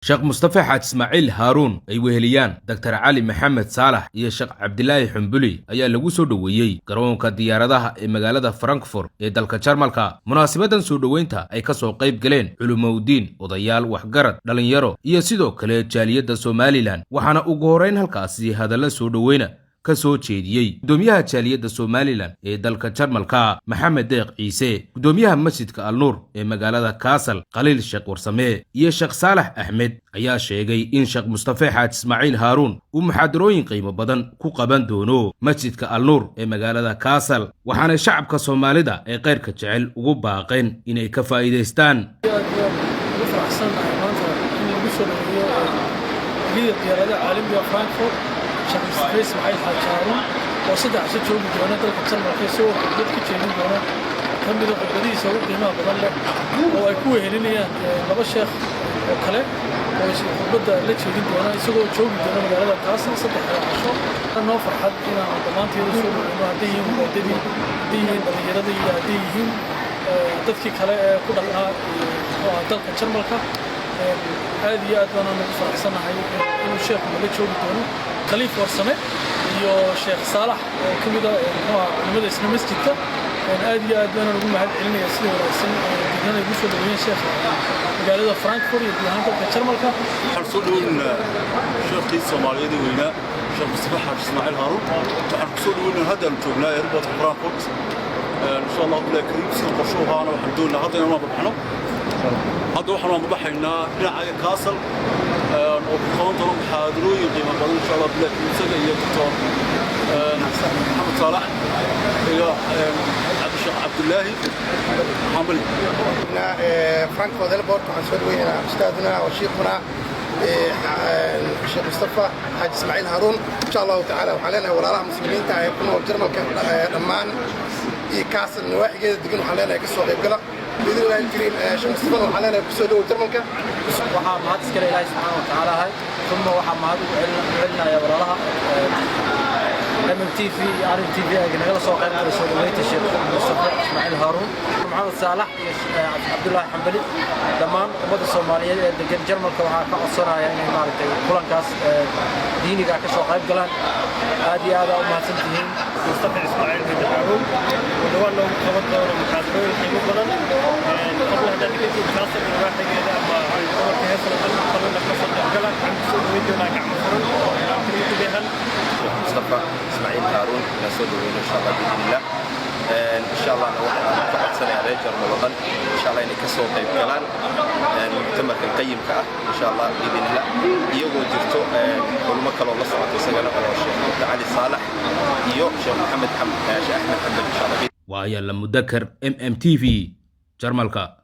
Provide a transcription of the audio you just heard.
sheekh mustafa xaaj ismaaciil haaruun ay weheliyaan dr cali maxamed saalax iyo sheekh cabdilaahi xumbuli ayaa lagu soo dhoweeyey garoonka diyaaradaha ee magaalada frankfurt ee dalka jarmalka. munaasibadan soo dhoweynta ay ka soo qayb galeen culumowdiin, odayaal, waxgarad, dhalinyaro iyo sidoo kale jaaliyadda somalilan, waxaana ugu horeyn halkaasi hadalla soo dhoweyna ka soo jeediyey gudoomiyaha jaaliyadda somalilan ee dalka jarmalka maxamed deeq ciise, gudoomiyaha masjidka alnuur ee magaalada kaasal khaliil sheekh warsame iyo sheekh saalax axmed ayaa sheegay in sheekh mustafa xaaj ismaaciil haaruun uu muxaadarooyin qiimo badan ku qaban doono masjidka alnuur ee magaalada kaasal, waxaana shacabka soomaalida ee khayrka jecel ugu baaqeen inay ka faa'iidaystaan. sheekh mustafa ismaaciil xaaj haaruun oo saddex casho joogi doona dalka jarmalka isagoo khudbad ka jeedin doona ka mida khudbadihiisa ugu qiimaha badan leh oo ay ku wehelinayaan laba sheekh oo kale oo khudbadda la jeedin doona isagoo joogi doona magaalada kaasal saddex casho. noo farxad inaan dhammaanteeda soo dhoweyno hadday yihiin muqaadadii, hadday yihiin dhallinyaradii iyo hadday yihiin dadkii kale ee ku dhaqnaa dalka jarmalka. aad iyo aad baanaan ugu faraxsanahay inuu sheekhu nala joogi doono khaliif warsame iyo sheekh saalax oo ka mid ah culimada isla masjidka. aad iyo aad baanaan ugu mahad celinaya sida wanaagsan dadnada ay ugu soo dhaweeyeen sheekha magaalada frankfurt iyo guud ahaan dalka jarmalka. waxaan soo dhaweynaa sheekhii soomaaliyeed weynaa sheekh mustafa xaaj ismaaciil haaruun. waxaan ku soo dhaweynaa haddaanu joognaa airportka frankfurt insha allah bilahi kariim sida qorshuhu ahaana waxaan doonaa hadda inaan baxno. hadda waxaan mabaxaynaa dhinaca kaasal oo ku qaban doono muxaadarooyin qiimo badan insha allah bilahi kariim isaga iyo doctor maxamed saalax iyo sheekh cabdilaahi xambali. frankfurt airport waxaan soo dhaweynaa ustaadna oo shiikhuna sheekh mustafa xaaj ismaaciil haaruun insha allahu tacaala. waxaan leenahay walaalaha muslimiinta ee ku nool jarmalka dhammaan iyo kaasal nawaaxigeeda degan waxaan leenahay ka soo qaybgala بإذن الله الكريم. شيخ مصطفى وحنا بسودو ترمنك وحنا ما تسكر الله سبحانه وتعالى هاي ثم وحنا ما علنا يا وراها MMTV RMTV أجنبي لا سوق عندنا سودويت الشيخ مصطفى إسماعيل هارون محمد صالح عبد الله حنبلي دمان ومد الصومالية دقن جرمال كوها كأصلا يعني مالتي كلن كاس ديني قاعد سوق عيب قلنا هذه هذا وما تنتهين مصطفى إسماعيل هارون ودوان لهم خبط دور محاضرين قيمة بدن قبل هذا كنت خاصة بالواحد إذا ما عمر كهسر قبل لك قصد قلنا عند سود ويدنا كعمل فرن كنت بهن مصطفى إسماعيل هارون نسود وين إن شاء الله بإذن الله. إن شاء الله أنا فقط سنة على جرم الوطن إن شاء الله إني كسر طيب كلام مؤتمر القيم كأه إن شاء الله بإذن الله. يوم جرتو كل ما كان الله سبحانه وتعالى الشيخ علي صالح يوم شيخ محمد شيخ أحمد حمد إن شاء الله. ويا لمذكر MMTV جرمالكا.